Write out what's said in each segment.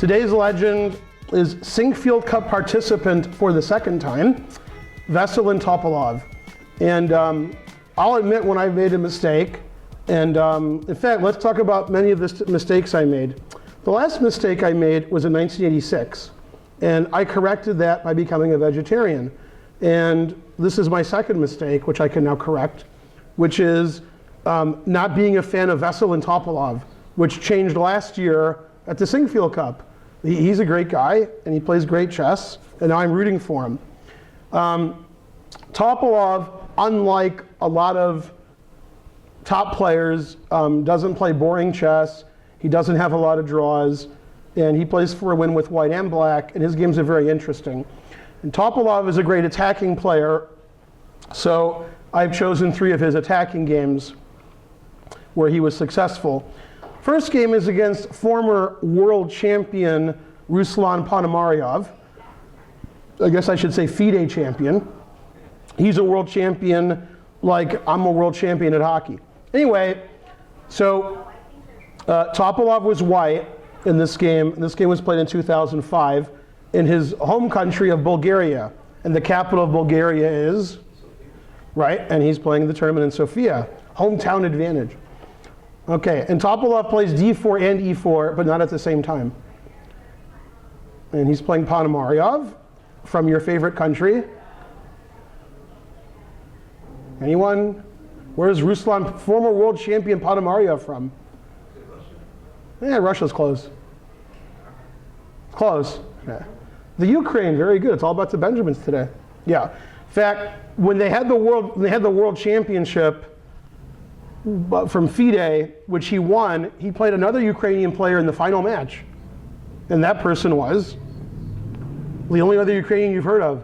Today's legend is Sinquefield Cup participant for the second time, Veselin Topalov. And I'll admit when I made a mistake. And in fact, let's talk about many of the mistakes I made. The last mistake I made was in 1986. And I corrected that by becoming a vegetarian. And this is my second mistake, which I can now correct, which is not being a fan of Veselin Topalov, which changed last year at the Sinquefield Cup. He's a great guy, and he plays great chess, and now I'm rooting for him. Topalov, unlike a lot of top players, doesn't play boring chess. He doesn't have a lot of draws, and he plays for a win with white and black, and his games are very interesting. And Topalov is a great attacking player, so I've chosen 3 of his attacking games where he was successful. First game is against former world champion Ruslan Ponomariov. I guess I should say FIDE champion. He's a world champion like I'm a world champion at hockey. Anyway, so Topalov was white in this game. This game was played in 2005 in his home country of Bulgaria. And the capital of Bulgaria is, right? And he's playing the tournament in Sofia. Hometown advantage. Okay, and Topalov plays d4 and e4, but not at the same time. And he's playing Ponomariov from your favorite country. Anyone? Where's Ruslan, former world champion Ponomariov from? Yeah, Russia's close. Close. Yeah. The Ukraine, very good. It's all about the Benjamins today. Yeah. In fact, when they had the world championship from FIDE, which he won, he played another Ukrainian player in the final match. And that person was the only other Ukrainian you've heard of.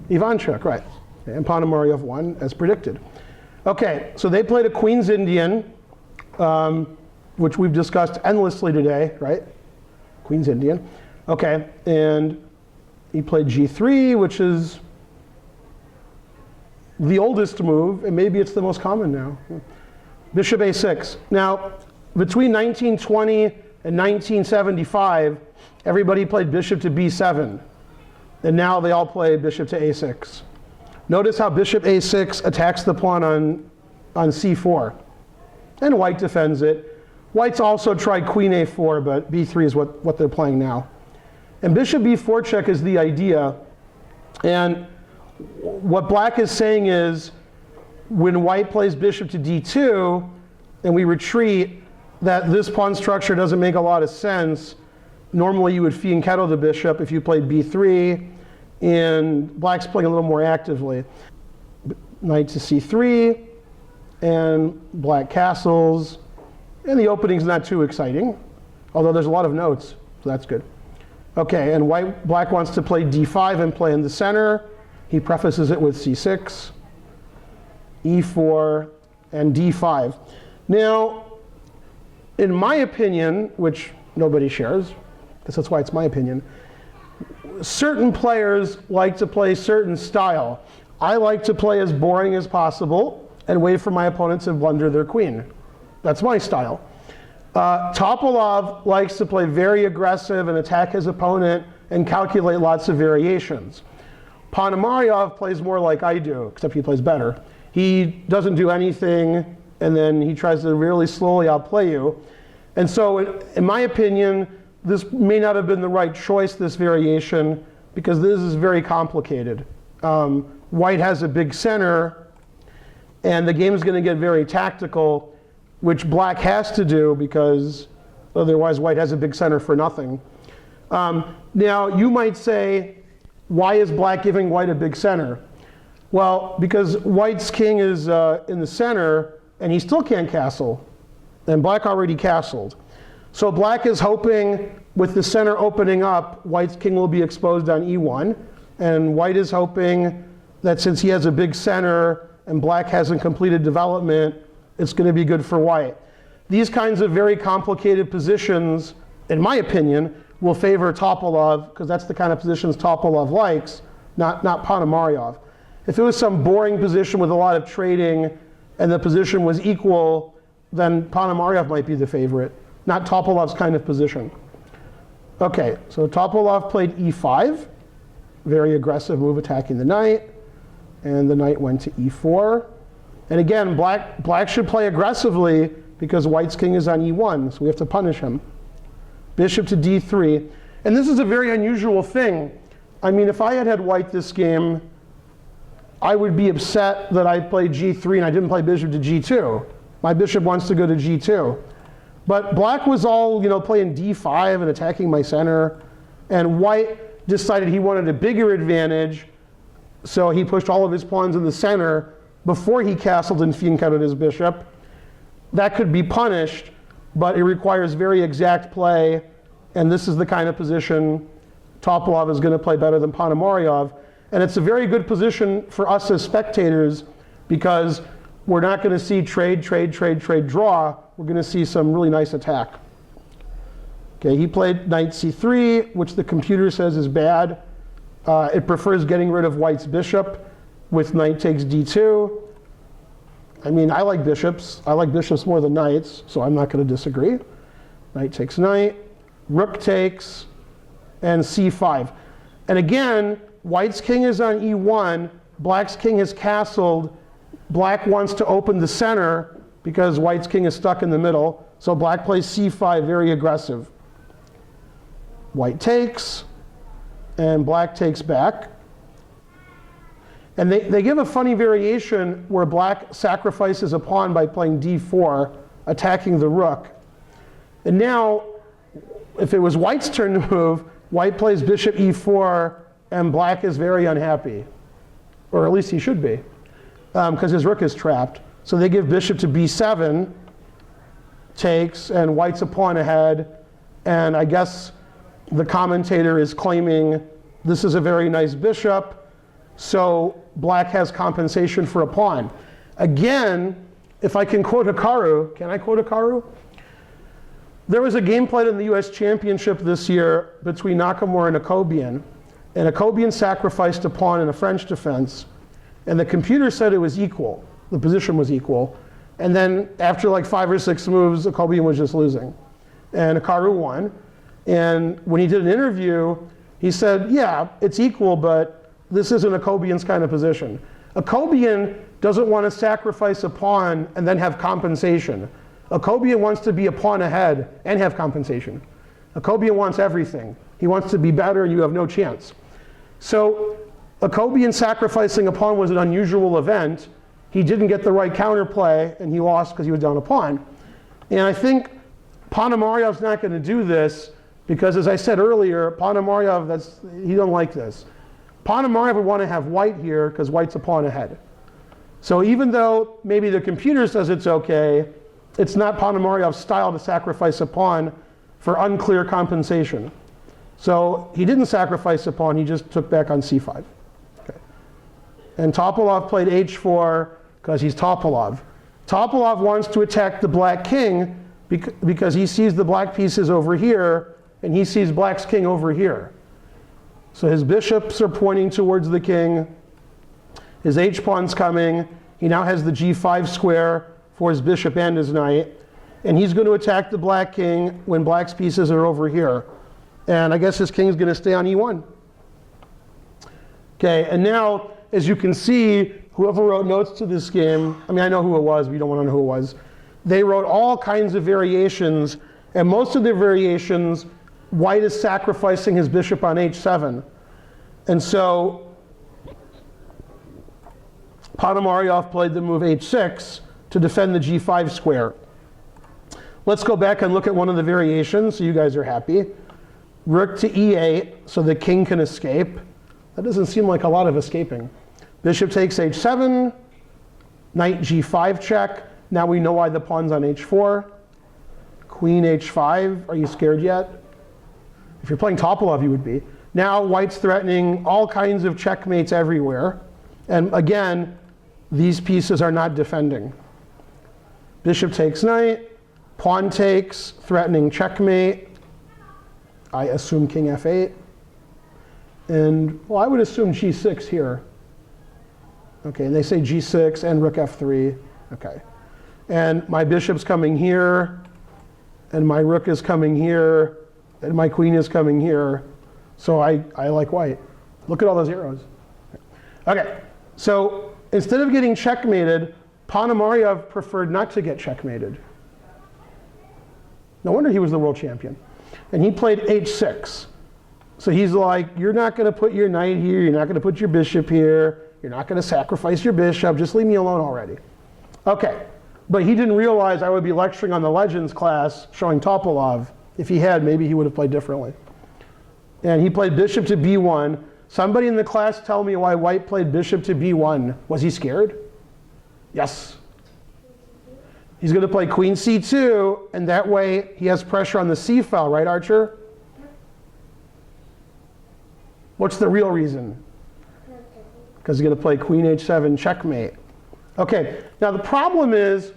Ivanchuk, right. And Ponomariov won, as predicted. Okay, so they played a Queen's Indian, which we've discussed endlessly today, right? Queen's Indian. Okay, and he played g3, which is the oldest move, and maybe it's the most common now. Bishop a6. Now, between 1920 and 1975, everybody played bishop to b7. And now they all play bishop to a6. Notice how bishop a6 attacks the pawn on c4. And white defends it. White's also tried queen a4, but b3 is what they're playing now. And bishop b4 check is the idea. And what black is saying is, when white plays bishop to d2, and we retreat, that this pawn structure doesn't make a lot of sense. Normally you would fianchetto the bishop if you played b3, and black's playing a little more actively. Knight to c3, and black castles, and the opening's not too exciting, although there's a lot of notes, so that's good. Okay, and black wants to play d5 and play in the center. He prefaces it with c6, e4, and d5. Now, in my opinion, which nobody shares, because that's why it's my opinion, certain players like to play certain style. I like to play as boring as possible and wait for my opponent to blunder their queen. That's my style. Topalov likes to play very aggressive and attack his opponent and calculate lots of variations. Ponomariov plays more like I do, except he plays better. He doesn't do anything, and then he tries to really slowly outplay you. And so, in my opinion, this may not have been the right choice, this variation, because this is very complicated. White has a big center, and the game is going to get very tactical, which black has to do, because otherwise white has a big center for nothing. Now, you might say, why is black giving white a big center? Well, because white's king is in the center, and he still can't castle. And black already castled. So black is hoping, with the center opening up, white's king will be exposed on e1. And white is hoping that since he has a big center and black hasn't completed development, it's going to be good for white. These kinds of very complicated positions, in my opinion, will favor Topalov, because that's the kind of positions Topalov likes, not Ponomariov. If it was some boring position with a lot of trading and the position was equal, then Ponomariov might be the favorite, not Topalov's kind of position. Okay, so Topalov played e5, very aggressive move attacking the knight, and the knight went to e4. And again, black should play aggressively because white's king is on e1, so we have to punish him. Bishop to d3. And this is a very unusual thing. I mean, if I had had white this game, I would be upset that I played g3 and I didn't play bishop to g2. My bishop wants to go to g2. But black was all, playing d5 and attacking my center. And white decided he wanted a bigger advantage, so he pushed all of his pawns in the center before he castled and fianchettoed his bishop. That could be punished, but it requires very exact play, and this is the kind of position Topalov is going to play better than Ponomariov. And it's a very good position for us as spectators because we're not going to see trade, draw. We're going to see some really nice attack. Okay, he played knight c3, which the computer says is bad. It prefers getting rid of white's bishop with knight takes d2. I mean, I like bishops. I like bishops more than knights, so I'm not going to disagree. Knight takes knight, rook takes, and c5. And again, white's king is on e1, black's king is castled. Black wants to open the center because white's king is stuck in the middle. So black plays c5, very aggressive. White takes, and black takes back. And they give a funny variation where black sacrifices a pawn by playing d4, attacking the rook. And now, if it was white's turn to move, white plays bishop e4, and black is very unhappy. Or at least he should be, because his rook is trapped. So they give bishop to b7, takes, and white's a pawn ahead. And I guess the commentator is claiming this is a very nice bishop, so black has compensation for a pawn. Again, if I can quote Hikaru, can I quote Hikaru? There was a game played in the US Championship this year between Nakamura and Akobian. And Akobian sacrificed a pawn in a French defense. And the computer said it was equal. The position was equal. And then after like 5 or 6 moves, Akobian was just losing. And Hikaru won. And when he did an interview, he said, yeah, it's equal, but this isn't Akobian's kind of position. Akobian doesn't want to sacrifice a pawn and then have compensation. Akobian wants to be a pawn ahead and have compensation. Akobian wants everything. He wants to be better and you have no chance. So Akobian sacrificing a pawn was an unusual event. He didn't get the right counterplay and he lost because he was down a pawn. And I think Ponomariov's not going to do this because, as I said earlier, Ponomariov, he don't like this. Ponomariov would want to have white here because white's a pawn ahead. So even though maybe the computer says it's okay, it's not Ponomariov's style to sacrifice a pawn for unclear compensation. So he didn't sacrifice a pawn, he just took back on c5. Okay. And Topalov played h4 because he's Topalov. Topalov wants to attack the black king because he sees the black pieces over here and he sees black's king over here. So his bishops are pointing towards the king. His h-pawn's coming. He now has the g5 square for his bishop and his knight. And he's going to attack the black king when black's pieces are over here. And I guess his king's going to stay on e1. Okay, and now, as you can see, whoever wrote notes to this game, I mean, I know who it was, but you don't want to know who it was. They wrote all kinds of variations, and most of their variations, white is sacrificing his bishop on h7. And so Ponomariov played the move h6 to defend the g5 square. Let's go back and look at one of the variations so you guys are happy. Rook to e8 so the king can escape. That doesn't seem like a lot of escaping. Bishop takes h7, knight g5 check. Now we know why the pawn's on h4. Queen h5, are you scared yet? If you're playing Topalov, you would be. Now white's threatening all kinds of checkmates everywhere. And again, these pieces are not defending. Bishop takes knight, pawn takes, threatening checkmate. I assume king f8. And, well, I would assume g6 here. Okay, and they say g6 and rook f3. Okay. And my bishop's coming here. and my rook is coming here, and my queen is coming here. So I like white. Look at all those arrows. Okay, so instead of getting checkmated, Ponomariov preferred not to get checkmated. No wonder he was the world champion. And he played h6. So he's like, you're not going to put your knight here, you're not going to put your bishop here, you're not going to sacrifice your bishop, just leave me alone already. Okay, but he didn't realize I would be lecturing on the Legends class showing Topalov. If he had, maybe he would have played differently. And he played bishop to b1. Somebody in the class tell me why white played bishop to b1. Was he scared? Yes. He's going to play queen c2, and that way he has pressure on the c file, right, Archer? What's the real reason? Because he's going to play queen h7 checkmate. Okay, now the problem is,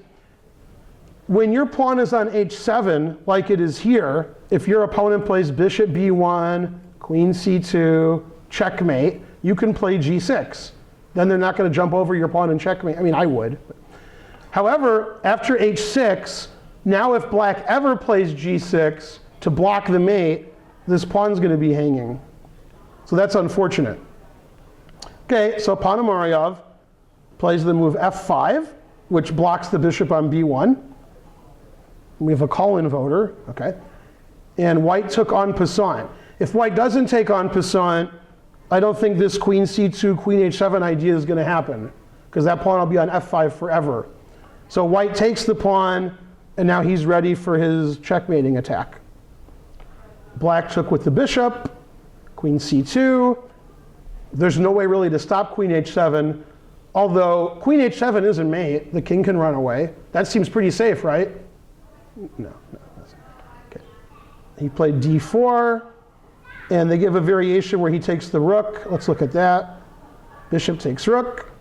when your pawn is on h7, like it is here, if your opponent plays bishop b1, queen c2, checkmate, you can play g6. Then they're not going to jump over your pawn and checkmate. I mean, I would. However, after h6, now if black ever plays g6 to block the mate, this pawn's going to be hanging. So that's unfortunate. Okay, so Ponomariov plays the move f5, which blocks the bishop on b1. We have a call-in voter, okay? And white took en passant. If white doesn't take en passant, I don't think this queen c2, queen h7 idea is going to happen, because that pawn will be on f5 forever. So white takes the pawn, and now he's ready for his checkmating attack. Black took with the bishop, queen c2. There's no way really to stop queen h7, although queen h7 isn't mate. The king can run away. That seems pretty safe, right? No. Okay. He played d4, and they give a variation where he takes the rook. Let's look at that. Bishop takes rook,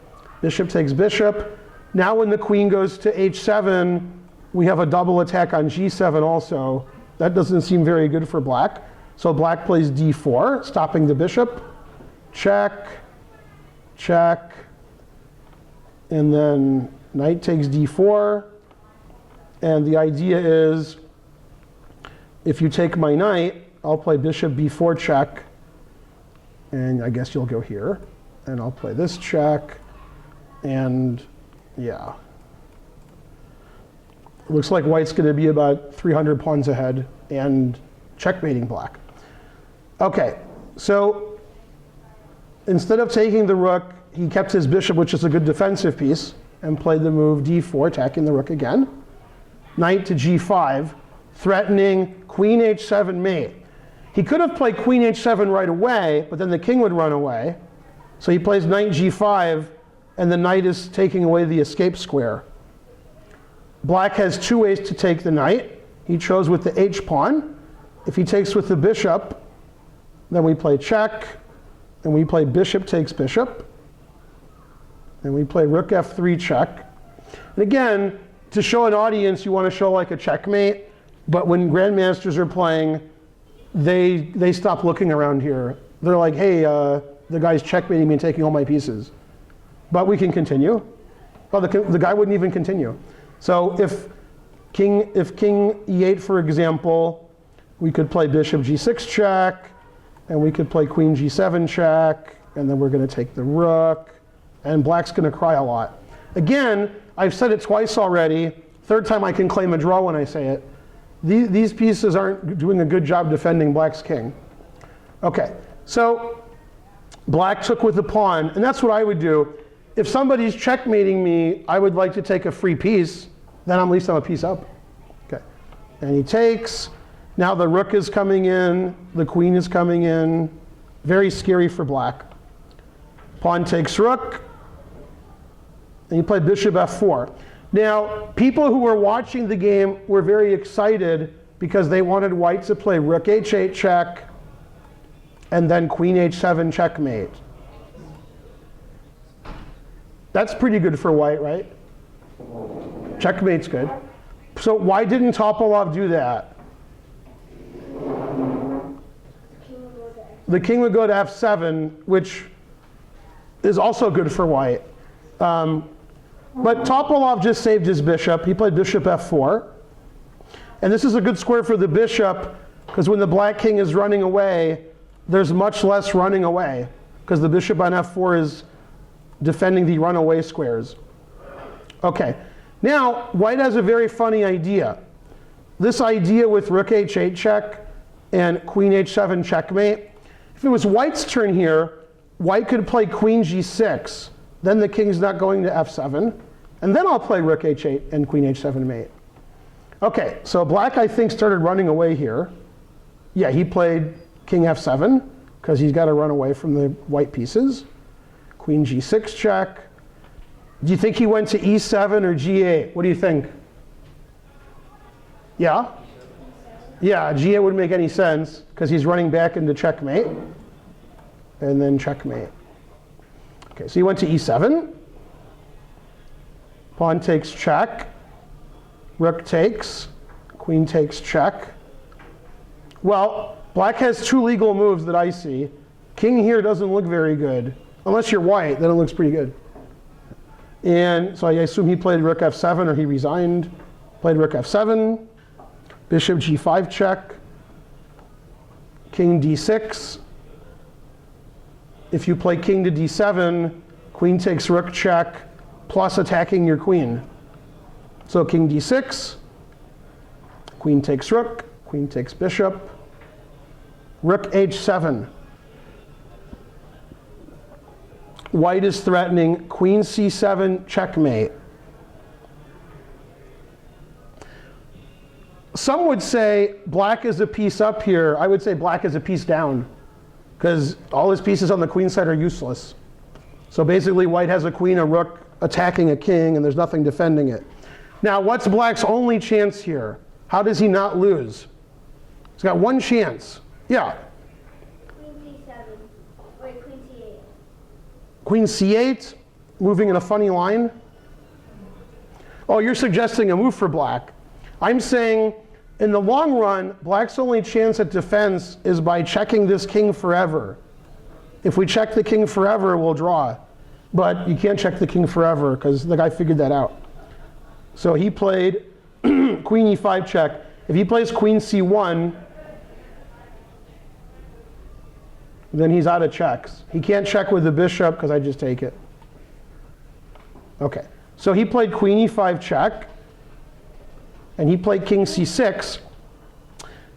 bishop takes bishop. Now when the queen goes to h7, we have a double attack on g7 also. That doesn't seem very good for black. So black plays d4, stopping the bishop. Check, check, and then knight takes d4. And the idea is, if you take my knight, I'll play bishop b4 check. And I guess you'll go here. And I'll play this check. And yeah. It looks like white's going to be about 300 pawns ahead and checkmating black. Okay, so instead of taking the rook, he kept his bishop, which is a good defensive piece, and played the move d4, attacking the rook again. Knight to g5, threatening queen h7 mate. He could have played queen h7 right away, but then the king would run away. So he plays knight g5, and the knight is taking away the escape square. Black has two ways to take the knight. He chose with the h-pawn. If he takes with the bishop, then we play check, and we play bishop takes bishop. And we play rook f3 check. And again, to show an audience, you want to show like a checkmate, but when grandmasters are playing, they stop looking around here. They're like, hey, the guy's checkmating me and taking all my pieces. But we can continue. Well, the guy wouldn't even continue. So if king e8, for example, we could play bishop g6 check, and we could play queen g7 check, and then we're going to take the rook, and black's going to cry a lot. Again, I've said it twice already. Third time I can claim a draw when I say it. These pieces aren't doing a good job defending black's king. Okay, so black took with the pawn, and that's what I would do. If somebody's checkmating me, I would like to take a free piece. Then at least I'm a piece up. Okay, and he takes. Now the rook is coming in, the queen is coming in. Very scary for black. Pawn takes rook, and you play bishop f4. Now, people who were watching the game were very excited because they wanted white to play rook h8 check, and then queen h7 checkmate. That's pretty good for white, right? Checkmate's good. So why didn't Topalov do that? The king would go to f7, which is also good for white. But Topalov just saved his bishop. He played bishop f4. And this is a good square for the bishop, because when the black king is running away, there's much less running away, because the bishop on f4 is defending the runaway squares. Okay, now white has a very funny idea. This idea with rook h8 check and queen h7 checkmate. If it was white's turn here, white could play queen g6, then the king's not going to f7, and then I'll play rook h8 and queen h7 mate. Okay, so black, I think, started running away here. Yeah, he played king f7, because he's got to run away from the white pieces. Queen g6 check. Do you think he went to e7 or g8? What do you think? Yeah? Yeah, g8 wouldn't make any sense, because he's running back into checkmate. And then checkmate. Okay, so he went to e7. Pawn takes check. Rook takes. Queen takes check. Well, black has two legal moves that I see. King here doesn't look very good. Unless you're white, then it looks pretty good. And so I assume he played rook f7, or he resigned. Played rook f7. Bishop g5 check. King d6. If you play king to d7, queen takes rook check, plus attacking your queen. So king d6, queen takes rook, queen takes bishop, rook h7. White is threatening queen c7 checkmate. Some would say black is a piece up here. I would say black is a piece down, because all his pieces on the queen side are useless. So basically white has a queen, a rook, attacking a king, and there's nothing defending it. Now, what's black's only chance here? How does he not lose? He's got one chance. Yeah? Queen c7. Wait, queen c8. Queen c8, moving in a funny line. Oh, you're suggesting a move for black. I'm saying, in the long run, black's only chance at defense is by checking this king forever. If we check the king forever, we'll draw. But you can't check the king forever, because the guy figured that out. So he played queen e5 check. If he plays queen c1, then he's out of checks. He can't check with the bishop, because I just take it. Okay, so he played queen e5 check. And he played king c6.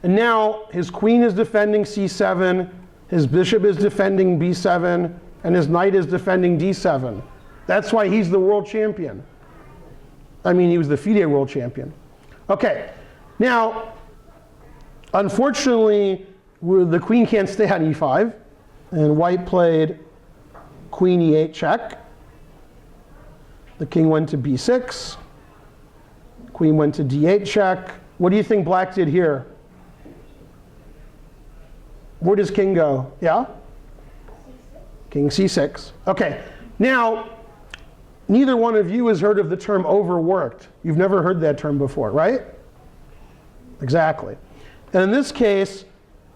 And now his queen is defending c7, his bishop is defending b7, and his knight is defending d7. That's why he's the world champion. I mean, he was the FIDE world champion. Okay, now, unfortunately, the queen can't stay on e5. And white played queen e8 check. The king went to b6. Queen went to d8 check. What do you think black did here? Where does king go? Yeah? c6. King c6. Okay, now, neither one of you has heard of the term overworked. You've never heard that term before, right? Exactly. And in this case,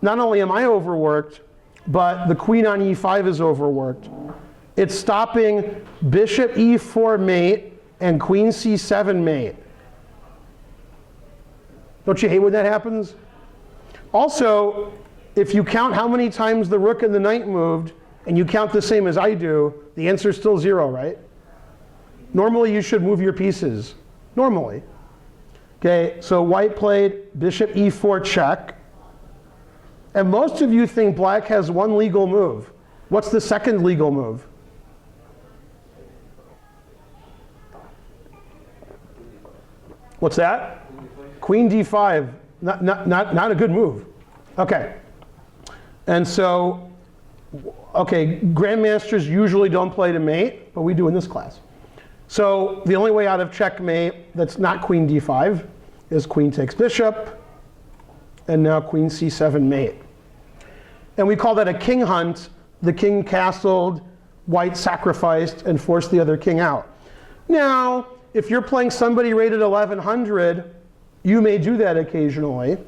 not only am I overworked, but the queen on e5 is overworked. It's stopping bishop e4 mate and queen c7 mate. Don't you hate when that happens? Also, if you count how many times the rook and the knight moved, and you count the same as I do, the answer is still 0, right? Normally, you should move your pieces. Normally. Okay, so white played bishop e4 check. And most of you think black has one legal move. What's the second legal move? What's that? Queen d5. Not a good move. Okay. And so, okay, grandmasters usually don't play to mate, but we do in this class. So the only way out of checkmate that's not queen d5 is queen takes bishop, and now queen c7 mate. And we call that a king hunt. The king castled, white sacrificed, and forced the other king out. Now, if you're playing somebody rated 1100, you may do that occasionally.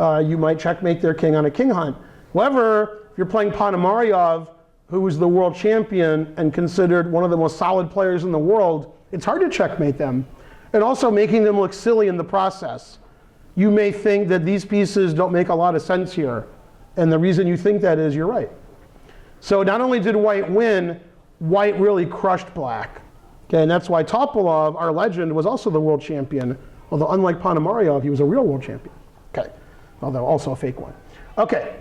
You might checkmate their king on a king hunt. However, if you're playing Ponomariov, who was the world champion and considered one of the most solid players in the world, it's hard to checkmate them. And also making them look silly in the process. you may think that these pieces don't make a lot of sense here. And the reason you think that is you're right. So not only did white win, white really crushed black. Okay, and that's why Topalov, our legend, was also the world champion. Although unlike Ponomariov, he was a real world champion. Okay, although also a fake one. Okay,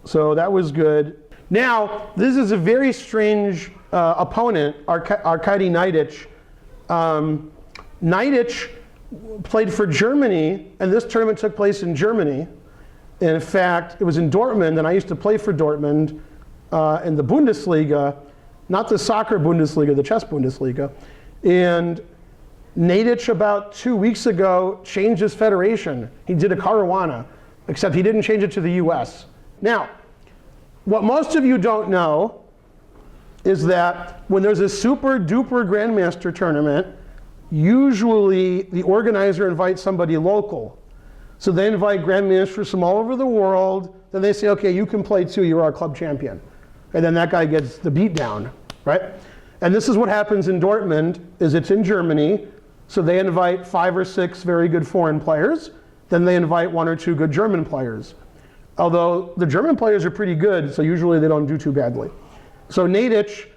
so that was good. Now, this is a very strange opponent, Arkadij Naiditsch. Naiditsch played for Germany, and this tournament took place in Germany. And in fact, it was in Dortmund, and I used to play for Dortmund in the Bundesliga, not the soccer Bundesliga, the chess Bundesliga. And Naiditsch about 2 weeks ago changed his federation. He did a Caruana, except he didn't change it to the US. Now, what most of you don't know is that when there's a super duper Grandmaster tournament, usually the organizer invites somebody local. So they invite Grandmasters from all over the world, then they say, okay, you can play too, you're our club champion. And then that guy gets the beat down, right? And this is what happens in Dortmund, is it's in Germany, so they invite 5 or 6 very good foreign players, then they invite 1 or 2 good German players. Although the German players are pretty good, so usually they don't do too badly. So Naiditsch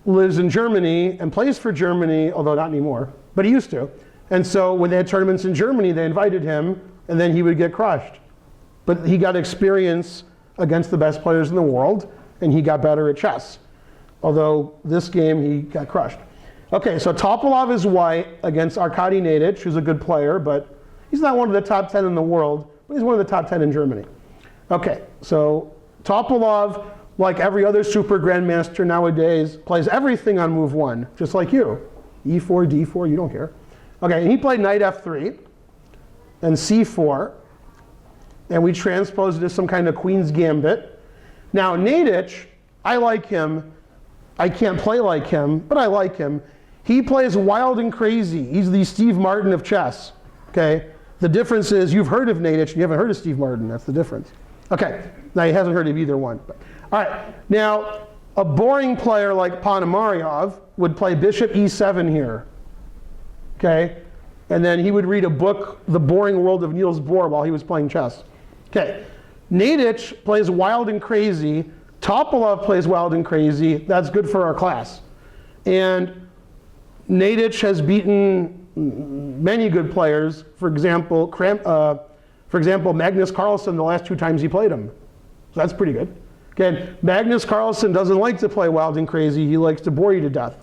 lives in Germany and plays for Germany, although not anymore, but he used to. And so when they had tournaments in Germany, they invited him, and then he would get crushed. But he got experience against the best players in the world, and he got better at chess. Although this game, he got crushed. Okay, so Topalov is white against Arkadij Naiditsch, who's a good player, but he's not one of the top 10 in the world, but he's one of the top 10 in Germany. Okay, so Topalov, like every other super grandmaster nowadays, plays everything on move 1, just like you. E4, D4, you don't care. Okay, and he played knight F3 and C4, and we transposed it as some kind of queen's gambit. Now Naiditsch, I like him. I can't play like him, but I like him. He plays wild and crazy. He's the Steve Martin of chess, okay? The difference is you've heard of Naiditsch and you haven't heard of Steve Martin. That's the difference. Okay, now he hasn't heard of either one. But. All right, now a boring player like Ponomariov would play bishop E7 here, okay? And then he would read a book, The Boring World of Niels Bohr, while he was playing chess. Okay, Naiditsch plays wild and crazy. Topalov plays wild and crazy. That's good for our class. And Naiditsch has beaten many good players. For example, Magnus Carlsen the last 2 times he played him. So that's pretty good. Okay, Magnus Carlsen doesn't like to play wild and crazy. He likes to bore you to death.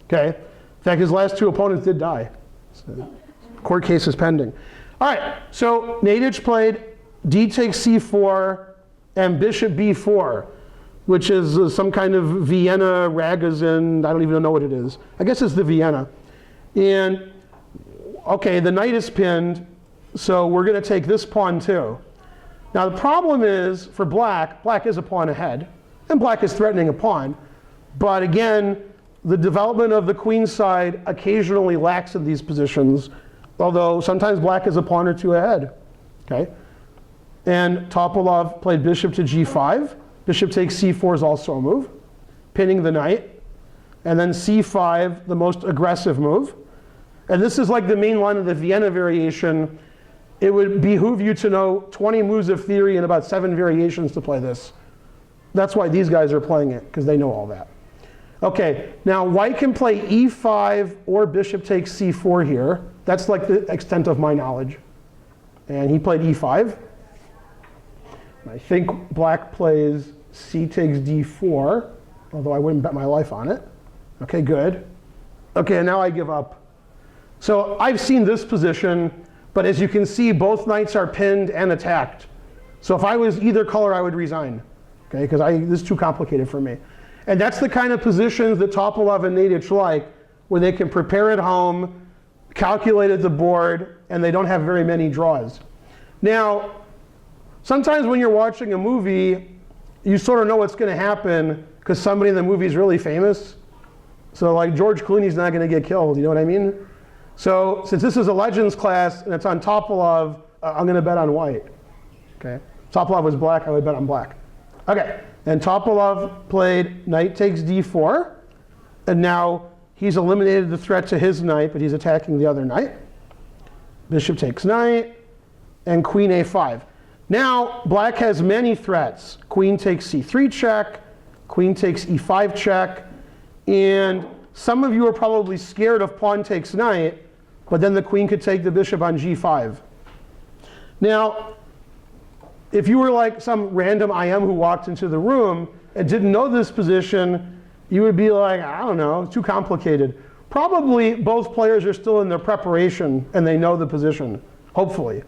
Okay, in fact, his last 2 opponents did die. So, court case is pending. All right, so Naiditsch played D takes C4 and bishop B4, which is some kind of Vienna Ragozin. I don't even know what it is. I guess it's the Vienna. And okay, the knight is pinned, so we're going to take this pawn too. Now the problem is for black, black is a pawn ahead, and black is threatening a pawn. But again, the development of the queen side occasionally lacks in these positions, although sometimes black is a pawn or 2 ahead. Okay? And Topalov played bishop to G5. Bishop takes C4 is also a move, pinning the knight. And then C5, the most aggressive move. And this is like the main line of the Vienna variation. It would behoove you to know 20 moves of theory and about 7 variations to play this. That's why these guys are playing it, because they know all that. Okay, now white can play E5 or bishop takes C4 here. That's like the extent of my knowledge. And he played E5. I think black plays C takes D4, although I wouldn't bet my life on it. Okay, good. Okay, now I give up. So I've seen this position, but as you can see, both knights are pinned and attacked. So if I was either color, I would resign, okay, because this is too complicated for me. And that's the kind of positions that Topalov and Naiditsch like, where they can prepare at home, calculate at the board, and they don't have very many draws. Now, sometimes when you're watching a movie, you sort of know what's going to happen because somebody in the movie is really famous. So like George Clooney's not going to get killed, you know what I mean? So since this is a Legends class and it's on Topalov, I'm going to bet on white. Okay. Topalov was black, I would bet on black. Okay, and Topalov played knight takes d4, and now he's eliminated the threat to his knight, but he's attacking the other knight. Bishop takes knight, and queen a5. Now, black has many threats. Queen takes c3 check, queen takes e5 check, and some of you are probably scared of pawn takes knight, but then the queen could take the bishop on g5. Now, if you were like some random IM who walked into the room and didn't know this position, you would be like, I don't know, it's too complicated. Probably both players are still in their preparation and they know the position, hopefully.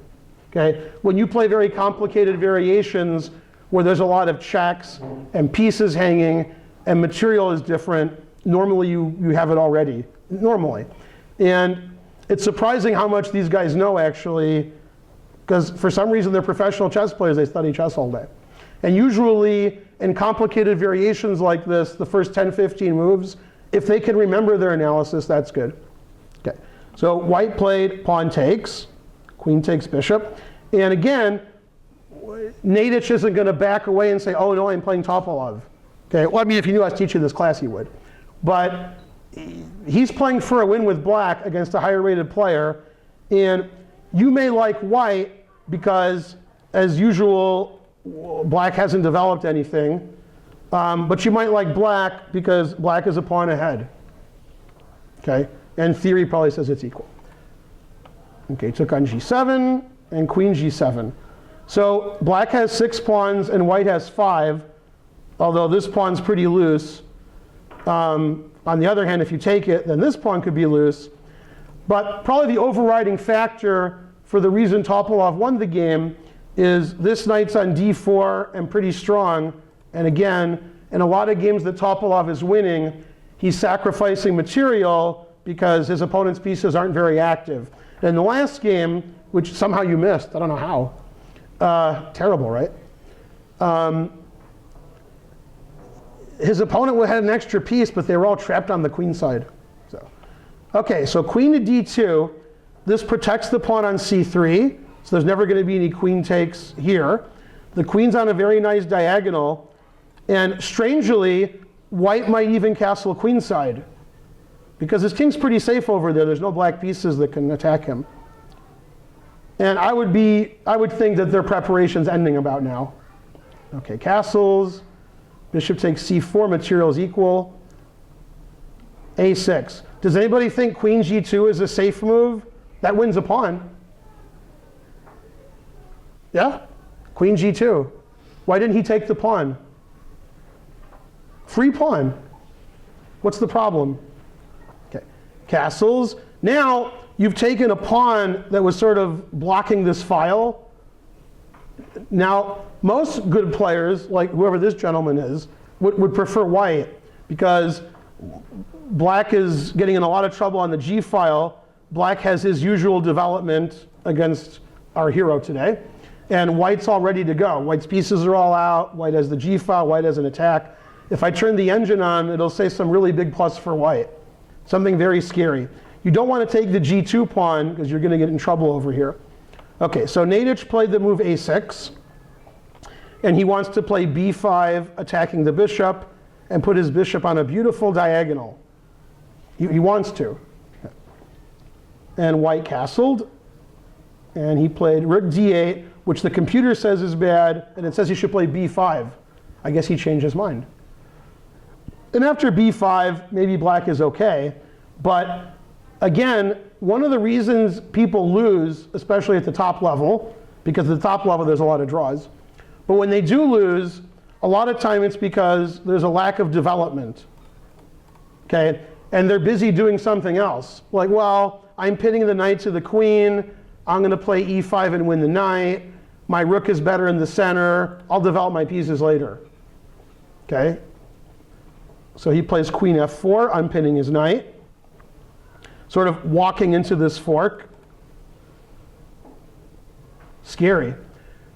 Okay? When you play very complicated variations where there's a lot of checks and pieces hanging and material is different, normally you have it already, normally. And it's surprising how much these guys know actually, because for some reason they're professional chess players, they study chess all day. And usually in complicated variations like this, the first 10, 15 moves, if they can remember their analysis, that's good. Okay. So white played pawn takes, queen takes bishop. And again, Naiditsch isn't going to back away and say, oh no, I'm playing Topalov. Okay. Well, I mean, if he knew I was teaching this class, he would. But he's playing for a win with black against a higher rated player. And you may like white because, as usual, black hasn't developed anything. But you might like black because black is a pawn ahead. Okay? And theory probably says it's equal. Okay, took on g7 and queen g7. So black has 6 pawns and white has 5, although this pawn's pretty loose. On the other hand, if you take it, then this pawn could be loose. But probably the overriding factor for the reason Topalov won the game is this knight's on d4 and pretty strong. And again, in a lot of games that Topalov is winning, he's sacrificing material because his opponent's pieces aren't very active. And in the last game, which somehow you missed, I don't know how, terrible, right? His opponent had an extra piece, but they were all trapped on the queen side. So, okay, so queen to d2. This protects the pawn on c3, so there's never going to be any queen takes here. The queen's on a very nice diagonal, and strangely, white might even castle queenside, because his king's pretty safe over there. There's no black pieces that can attack him. And I would think that their preparation's ending about now. Okay, castles. Bishop takes c4, materials equal. a6. Does anybody think queen g2 is a safe move? That wins a pawn. Yeah? Queen g2. Why didn't he take the pawn? Free pawn. What's the problem? Okay. Castles. Now you've taken a pawn that was sort of blocking this file. Now, most good players, like whoever this gentleman is, would prefer white because black is getting in a lot of trouble on the G file. Black has his usual development against our hero today. And white's all ready to go. White's pieces are all out. White has the G file. White has an attack. If I turn the engine on, it'll say some really big plus for white. Something very scary. You don't want to take the G2 pawn because you're going to get in trouble over here. Okay, so Naiditsch played the move a6. And he wants to play b5, attacking the bishop, and put his bishop on a beautiful diagonal. He wants to. And white castled. And he played rook d8, which the computer says is bad, and it says he should play b5. I guess he changed his mind. And after b5, maybe black is okay. But again, one of the reasons people lose, especially at the top level, because at the top level there's a lot of draws, but when they do lose, a lot of time it's because there's a lack of development. Okay? And they're busy doing something else. Like, well, I'm pitting the knight to the queen. I'm going to play e5 and win the knight. My rook is better in the center. I'll develop my pieces later. Okay? So he plays queen f4, unpinning his knight. Sort of walking into this fork. Scary.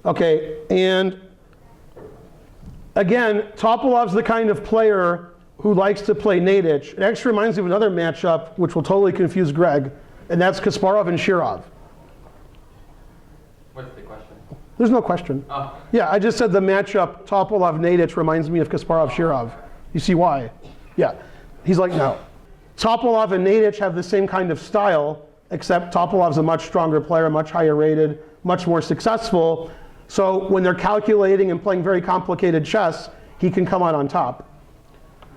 Okay, and again, Topalov's the kind of player who likes to play Naiditsch. It actually reminds me of another matchup which will totally confuse Greg, and that's Kasparov and Shirov. What's the question? There's no question. Oh. Yeah, I just said the matchup Topalov-Naiditsch reminds me of Kasparov-Shirov. You see why? Yeah. He's like, no. Topalov and Naiditsch have the same kind of style, except Topalov's a much stronger player, much higher rated, much more successful. So when they're calculating and playing very complicated chess, he can come out on top.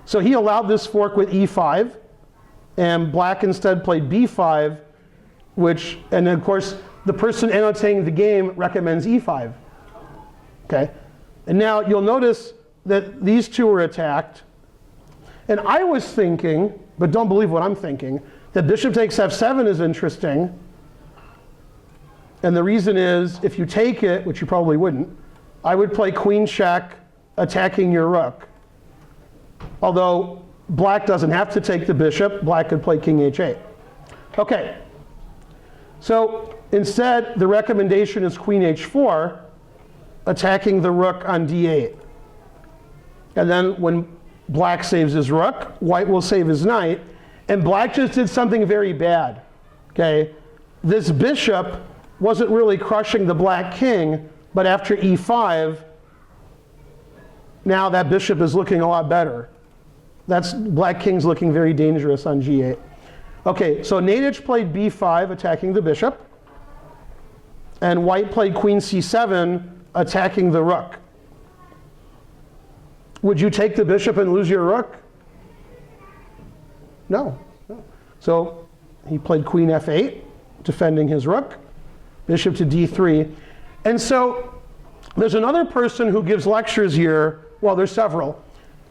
So he allowed this fork with e5, and black instead played b5, and of course, the person annotating the game recommends e5. Okay? And now you'll notice that these two are attacked. And I was thinking, but don't believe what I'm thinking, that bishop takes f7 is interesting. And the reason is, if you take it, which you probably wouldn't, I would play queen check, attacking your rook. Although black doesn't have to take the bishop, black could play king h8. Okay, so instead, the recommendation is queen h4, attacking the rook on d8. And then when black saves his rook, white will save his knight. And black just did something very bad. Okay, this bishop wasn't really crushing the black king, but after e5, now that bishop is looking a lot better. That's black king's looking very dangerous on g8. Okay, so Naiditsch played b5, attacking the bishop. And white played queen c7, attacking the rook. Would you take the bishop and lose your rook? No. So he played queen f8, defending his rook. Bishop to d3. And so there's another person who gives lectures here. Well, there's several.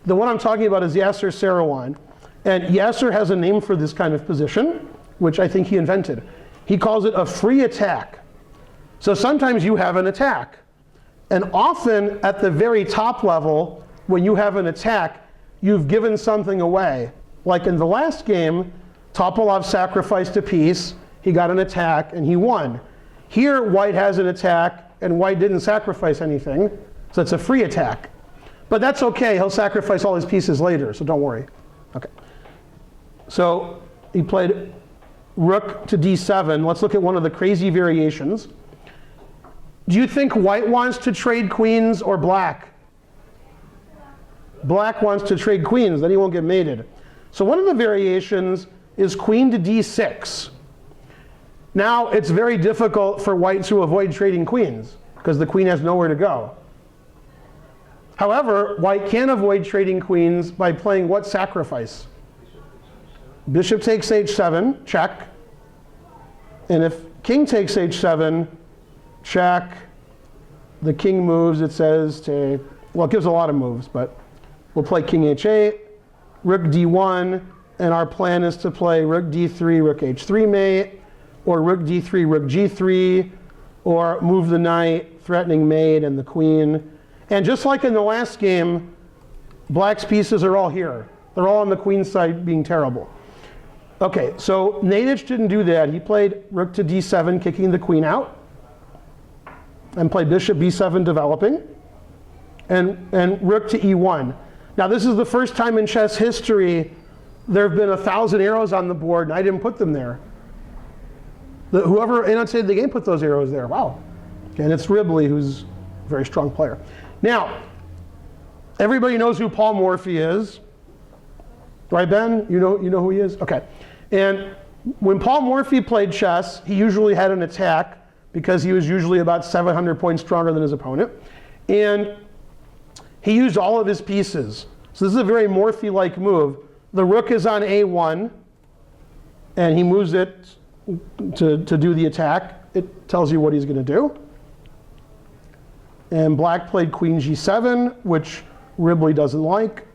The one I'm talking about is Yasser Seirawan. And Yasser has a name for this kind of position, which I think he invented. He calls it a free attack. So sometimes you have an attack. And often at the very top level, when you have an attack, you've given something away. Like in the last game, Topalov sacrificed a piece, he got an attack, and he won. Here, white has an attack, and white didn't sacrifice anything, so it's a free attack. But that's okay, he'll sacrifice all his pieces later, so don't worry. Okay. So he played rook to d7. Let's look at one of the crazy variations. Do you think white wants to trade queens or black? Black wants to trade queens, then he won't get mated. So one of the variations is queen to d6. Now it's very difficult for white to avoid trading queens, because the queen has nowhere to go. However, white can avoid trading queens by playing what sacrifice? Bishop takes h7, check. And if king takes h7, check. The king moves, it says, to, well, it gives a lot of moves, but we'll play king h8, rook d1, and our plan is to play rook d3, rook h3 mate, or rook d3, rook g3, or move the knight, threatening mate and the queen. And just like in the last game, black's pieces are all here. They're all on the queen's side being terrible. Okay, so Naiditsch didn't do that. He played rook to d7, kicking the queen out, and played bishop b7, developing, and rook to e1. Now this is the first time in chess history there have been 1,000 arrows on the board, and I didn't put them there. Whoever annotated the game put those arrows there. Wow. Okay, and it's Ribley, who's a very strong player. Now, everybody knows who Paul Morphy is. Right, Ben? You know who he is? Okay. And when Paul Morphy played chess, he usually had an attack because he was usually about 700 points stronger than his opponent. And he used all of his pieces. So this is a very Morphy-like move. The rook is on a1, and he moves it to do the attack. It tells you what he's going to do. And black played queen g7, which Ribley doesn't like.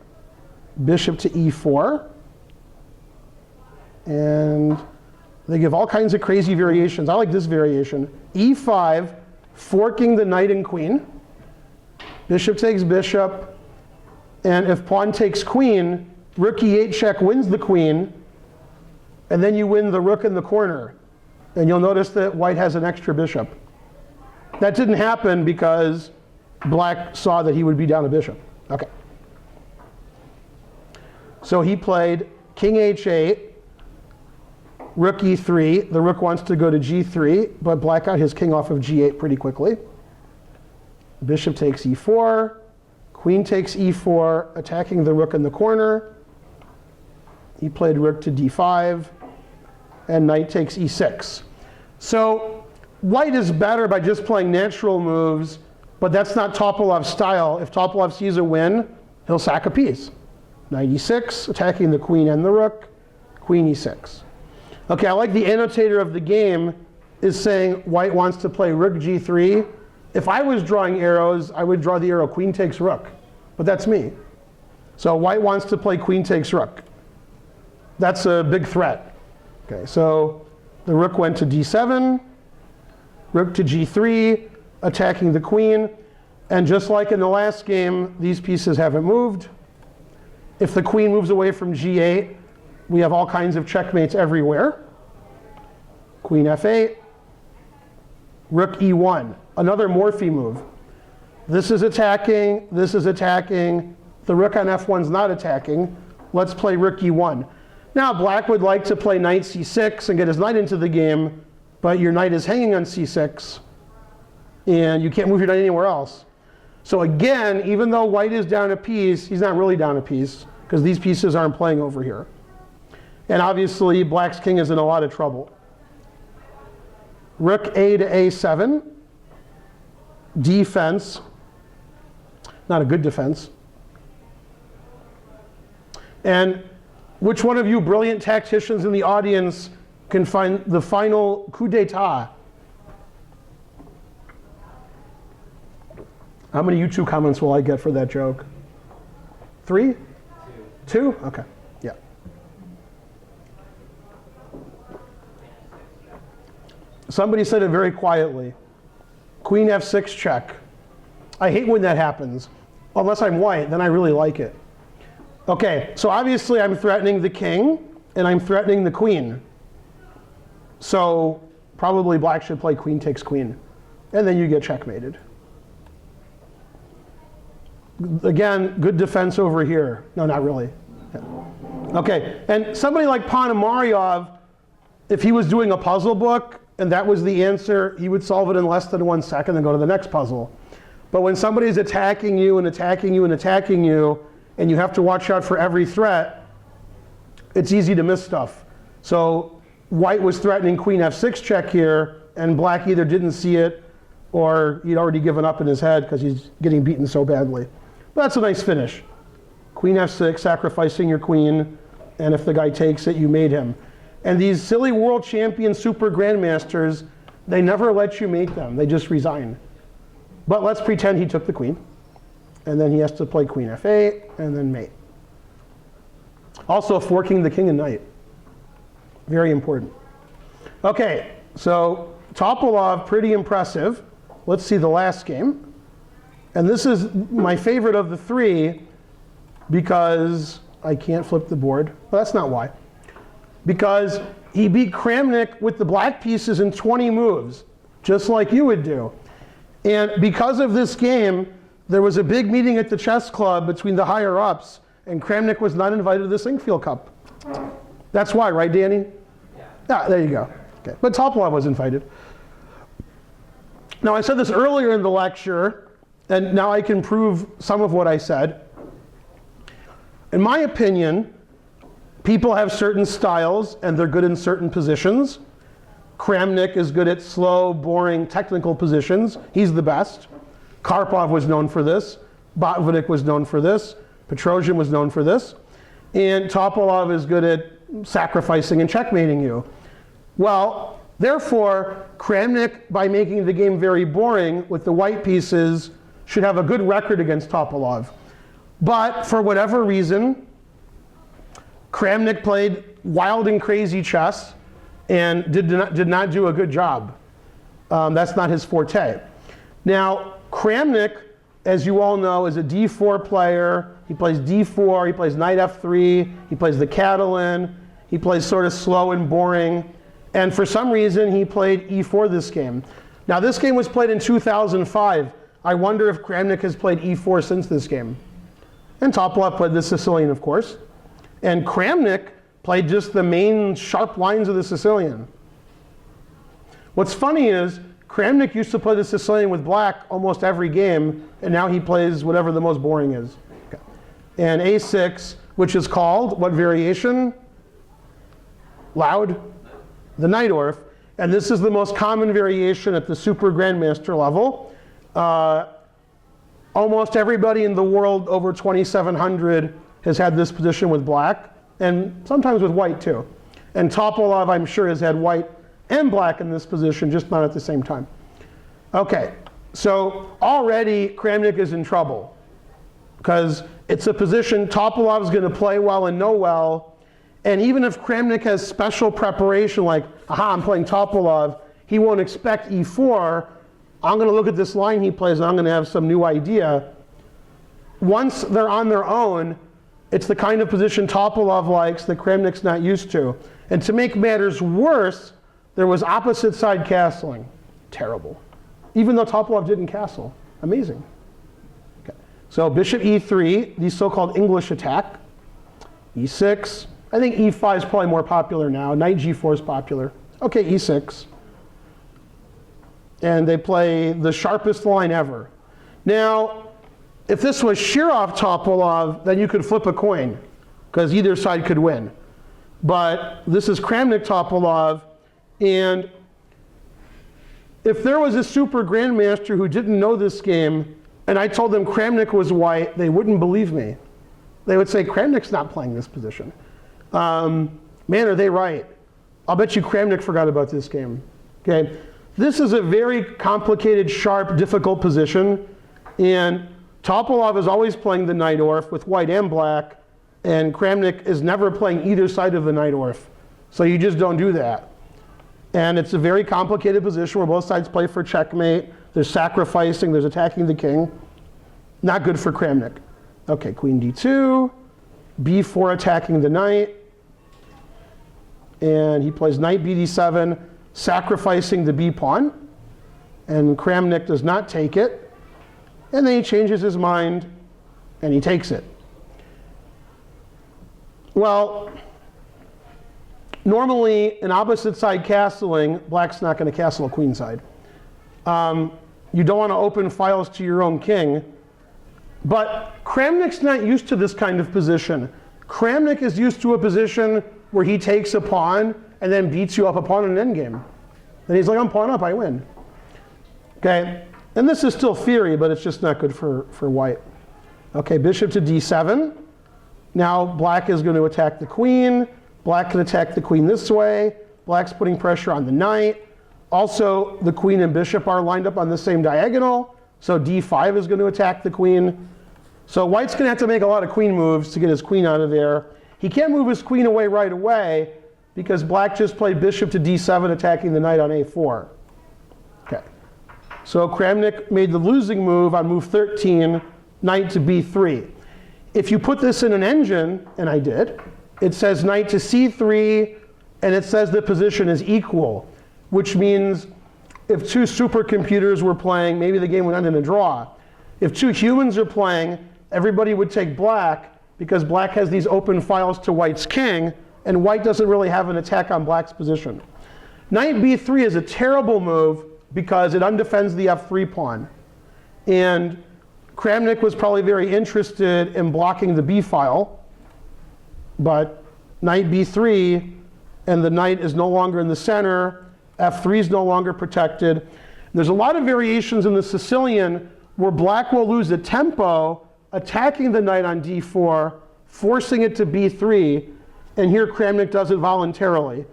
Bishop to e4. And they give all kinds of crazy variations. I like this variation. e5, forking the knight and queen. Bishop takes bishop. And if pawn takes queen, rook e8 check wins the queen. And then you win the rook in the corner. And you'll notice that white has an extra bishop. That didn't happen because black saw that he would be down a bishop. Okay. So he played king h8, rook e3. The rook wants to go to g3, but black got his king off of g8 pretty quickly. Bishop takes e4, queen takes e4, attacking the rook in the corner. He played rook to d5, and knight takes e6. So white is better by just playing natural moves, but that's not Topalov's style. If Topalov sees a win, he'll sack a piece. Knight e6, attacking the queen and the rook, queen e6. Okay, I like the annotator of the game is saying white wants to play rook g3. If I was drawing arrows, I would draw the arrow queen takes rook, but that's me. So white wants to play queen takes rook. That's a big threat. Okay, so the rook went to d7, rook to g3, attacking the queen. And just like in the last game, these pieces haven't moved. If the queen moves away from g8, we have all kinds of checkmates everywhere. Queen f8, rook e1, another Morphy move. This is attacking, this is attacking. The rook on f1's not attacking. Let's play rook e1. Now black would like to play knight c6 and get his knight into the game, but your knight is hanging on c6, and you can't move your knight anywhere else. So again, even though white is down a piece, he's not really down a piece, because these pieces aren't playing over here. And obviously, black's king is in a lot of trouble. Rook a to a7, defense, not a good defense. And which one of you brilliant tacticians in the audience can find the final coup d'etat? How many YouTube comments will I get for that joke? 3? 2? Okay, yeah. Somebody said it very quietly. Queen f6 check. I hate when that happens. Unless I'm white, then I really like it. Okay, so obviously I'm threatening the king, and I'm threatening the queen. So probably black should play queen takes queen. And then you get checkmated. Again, good defense over here. No, not really. Yeah. Okay, and somebody like Ponomariov, if he was doing a puzzle book and that was the answer, he would solve it in less than 1 second and go to the next puzzle. But when somebody's attacking you and attacking you and attacking you, and you have to watch out for every threat, it's easy to miss stuff. So white was threatening queen f6 check here, and black either didn't see it or he'd already given up in his head because he's getting beaten so badly. But that's a nice finish. Queen f6, sacrificing your queen, and if the guy takes it, you made him. And these silly world champion super grandmasters, they never let you mate them. They just resign. But let's pretend he took the queen. And then he has to play queen f8, and then mate. Also forking the king and knight. Very important. Okay, so Topalov, pretty impressive. Let's see the last game. And this is my favorite of the three because I can't flip the board. Well, that's not why. Because he beat Kramnik with the black pieces in 20 moves, just like you would do. And because of this game, there was a big meeting at the chess club between the higher-ups, and Kramnik was not invited to the Sinquefield Cup. That's why, right, Danny? Yeah. Ah, there you go. Okay. But Topalov was invited. Now, I said this earlier in the lecture, and now I can prove some of what I said. In my opinion, people have certain styles, and they're good in certain positions. Kramnik is good at slow, boring, technical positions. He's the best. Karpov was known for this. Botvinnik was known for this. Petrosian was known for this. And Topalov is good at sacrificing and checkmating you. Well, therefore, Kramnik, by making the game very boring with the white pieces, should have a good record against Topalov. But for whatever reason, Kramnik played wild and crazy chess and did not do a good job. That's not his forte. Now, Kramnik, as you all know, is a d4 player. He plays d4, he plays knight f3, he plays the Catalan, he plays sort of slow and boring. And for some reason, he played e4 this game. Now, this game was played in 2005. I wonder if Kramnik has played e4 since this game. And Topalov played the Sicilian, of course. And Kramnik played just the main sharp lines of the Sicilian. What's funny is, Kramnik used to play the Sicilian with black almost every game, and now he plays whatever the most boring is. Okay. And a6, which is called, what variation? Loud? The Najdorf. And this is the most common variation at the super grandmaster level. Almost everybody in the world over 2,700 has had this position with black, and sometimes with white too. And Topalov, I'm sure, has had white and black in this position, just not at the same time. Okay, so already Kramnik is in trouble, because it's a position Topalov's going to play well and know well. And even if Kramnik has special preparation, like, aha, I'm playing Topalov, he won't expect e4. I'm going to look at this line he plays, and I'm going to have some new idea. Once they're on their own, it's the kind of position Topalov likes that Kramnik's not used to. And to make matters worse, there was opposite side castling. Terrible. Even though Topalov didn't castle. Amazing. Okay. So bishop e3, the so-called English attack. e6. I think e5 is probably more popular now. Knight g4 is popular. Okay, e6. And they play the sharpest line ever. Now, if this was Shirov Topalov, then you could flip a coin, because either side could win. But this is Kramnik Topalov, and if there was a super grandmaster who didn't know this game, and I told them Kramnik was white, they wouldn't believe me. They would say, Kramnik's not playing this position. Man, are they right. I'll bet you Kramnik forgot about this game. Okay? This is a very complicated, sharp, difficult position, and Topalov is always playing the Najdorf with white and black, and Kramnik is never playing either side of the Najdorf. So you just don't do that. And it's a very complicated position where both sides play for checkmate. There's sacrificing, there's attacking the king. Not good for Kramnik. Okay, queen d2, b4 attacking the knight. And he plays knight bd7, sacrificing the b pawn. And Kramnik does not take it. And then he changes his mind, and he takes it. Well, normally in opposite side castling, black's not going to castle a queen side. You don't want to open files to your own king. But Kramnik's not used to this kind of position. Kramnik is used to a position where he takes a pawn and then beats you up a pawn in an endgame. And he's like, I'm pawn up, I win. Okay, and this is still theory, but it's just not good for white. Okay, bishop to d7. Now black is going to attack the queen. Black can attack the queen this way. Black's putting pressure on the knight. Also, the queen and bishop are lined up on the same diagonal. So d5 is going to attack the queen. So white's going to have to make a lot of queen moves to get his queen out of there. He can't move his queen away right away because black just played bishop to d7 attacking the knight on a4. Okay. So Kramnik made the losing move on move 13, knight to b3. If you put this in an engine, and I did, it says knight to c3, and it says the position is equal, which means if two supercomputers were playing, maybe the game would end in a draw. If two humans are playing, everybody would take black, because black has these open files to white's king, and white doesn't really have an attack on black's position. Knight b3 is a terrible move because it undefends the f3 pawn. And Kramnik was probably very interested in blocking the b file, but knight b3, and the knight is no longer in the center, f3 is no longer protected. There's a lot of variations in the Sicilian where black will lose a tempo attacking the knight on d4, forcing it to b3, and here Kramnik does it voluntarily.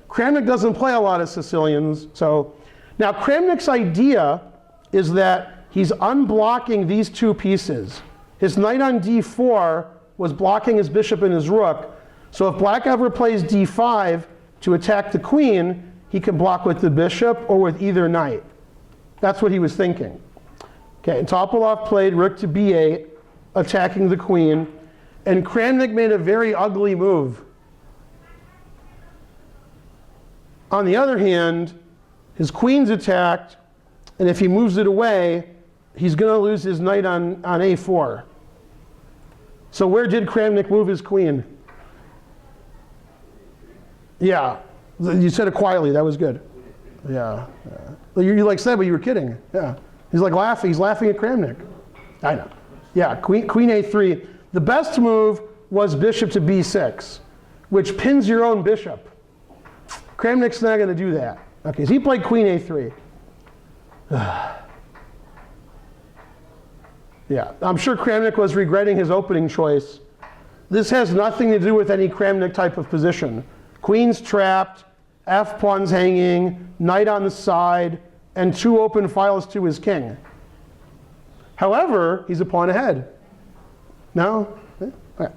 Kramnik doesn't play a lot of Sicilians, so now Kramnik's idea is that he's unblocking these two pieces. His knight on d4 was blocking his bishop and his rook, so if black ever plays d5 to attack the queen, he can block with the bishop or with either knight. That's what he was thinking. Okay, and Topalov played rook to b8, attacking the queen, and Kramnik made a very ugly move. On the other hand, his queen's attacked, and if he moves it away, he's going to lose his knight on a4. So where did Kramnik move his queen? Yeah, you said it quietly. That was good. Yeah. You like said, but you were kidding. Yeah. He's like laughing. He's laughing at Kramnik. I know. Yeah, queen a3. The best move was bishop to b6, which pins your own bishop. Kramnik's not going to do that. Okay, so he played queen a3. Yeah, I'm sure Kramnik was regretting his opening choice. This has nothing to do with any Kramnik type of position. Queen's trapped, f-pawn's hanging, knight on the side, and 2 open files to his king. However, he's a pawn ahead. No? Okay.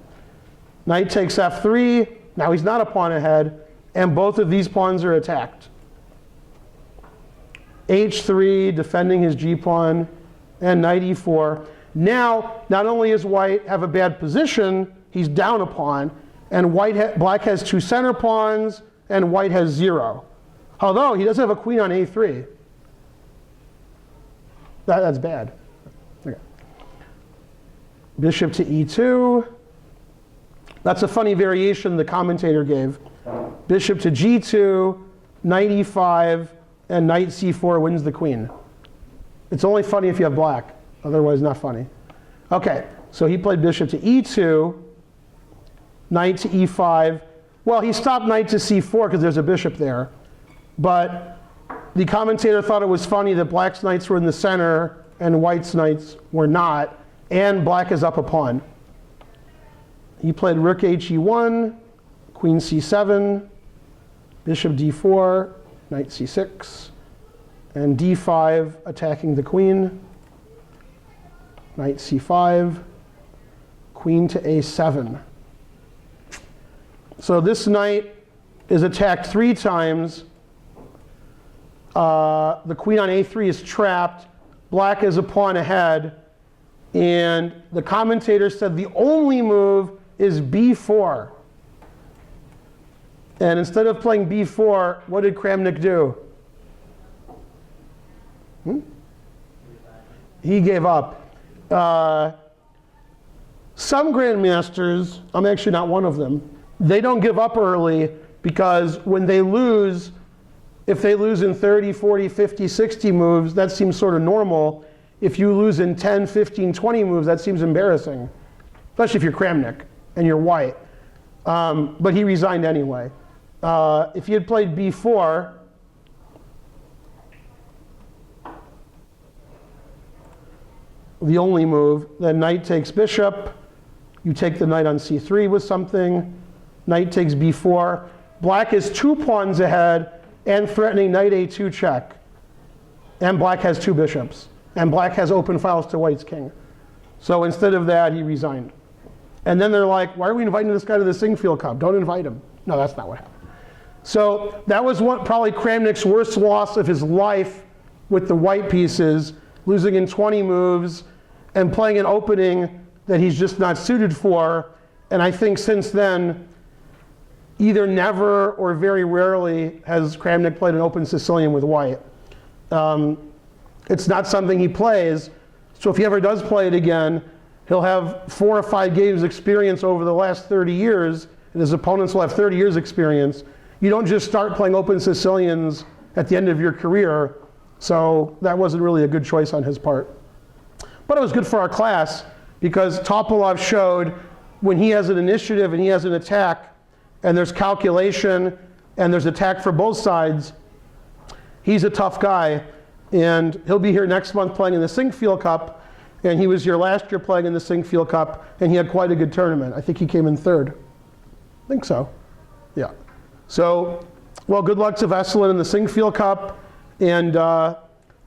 Knight takes f3. Now he's not a pawn ahead, and both of these pawns are attacked. h3, defending his g-pawn, and knight e4. Now, not only does white have a bad position, he's down a pawn, and black has 2 center pawns, and white has 0. Although, he does have a queen on a3. That's bad. Okay. Bishop to e2. That's a funny variation the commentator gave. Bishop to g2, knight e5, and knight c4 wins the queen. It's only funny if you have black. Otherwise, not funny. Okay, so he played bishop to e2, knight to e5. Well, he stopped knight to c4 because there's a bishop there. But the commentator thought it was funny that black's knights were in the center and white's knights were not, and black is up a pawn. He played rook he1, queen c7, bishop d4, knight c6, and d5 attacking the queen. Knight c5, queen to a7. So this knight is attacked 3 times. The queen on a3 is trapped. Black is a pawn ahead. And the commentator said the only move is b4. And instead of playing b4, what did Kramnik do? He gave up. Some grandmasters, I'm actually not one of them, they don't give up early because when they lose, if they lose in 30, 40, 50, 60 moves, that seems sort of normal. If you lose in 10, 15, 20 moves, that seems embarrassing, especially if you're Kramnik and you're white. But he resigned anyway. If he had played b4, the only move, then knight takes bishop. You take the knight on c3 with something. Knight takes b4. Black is 2 pawns ahead and threatening knight a2 check. And black has 2 bishops. And black has open files to white's king. So instead of that, he resigned. And then they're like, why are we inviting this guy to the Sinquefield Cup? Don't invite him. No, that's not what happened. So that was probably Kramnik's worst loss of his life with the white pieces, losing in 20 moves and playing an opening that he's just not suited for. And I think since then, either never or very rarely has Kramnik played an open Sicilian with white. It's not something he plays. So if he ever does play it again, he'll have 4 or 5 games experience over the last 30 years, and his opponents will have 30 years experience. You don't just start playing open Sicilians at the end of your career. So that wasn't really a good choice on his part. But it was good for our class because Topalov showed when he has an initiative and he has an attack and there's calculation and there's attack for both sides, he's a tough guy. And he'll be here next month playing in the Sinquefield Cup. And he was here last year playing in the Sinquefield Cup, and he had quite a good tournament. I think he came in 3rd. I think so. Yeah. So, well, good luck to Veselin in the Sinquefield Cup. And,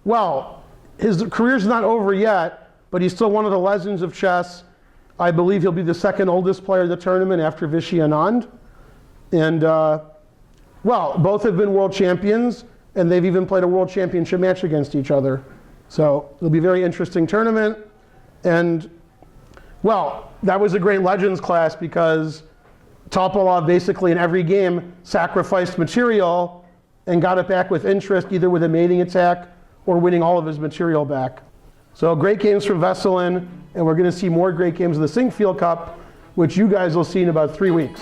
well, his career's not over yet, but he's still one of the legends of chess. I believe he'll be the 2nd oldest player in the tournament after Vishy Anand. And, well, both have been world champions, and they've even played a world championship match against each other. So it'll be a very interesting tournament. And, well, that was a great Legends class because Topalov basically in every game sacrificed material and got it back with interest, either with a mating attack or winning all of his material back. So great games from Veselin, and we're going to see more great games of the Sinquefield Cup, which you guys will see in about 3 weeks.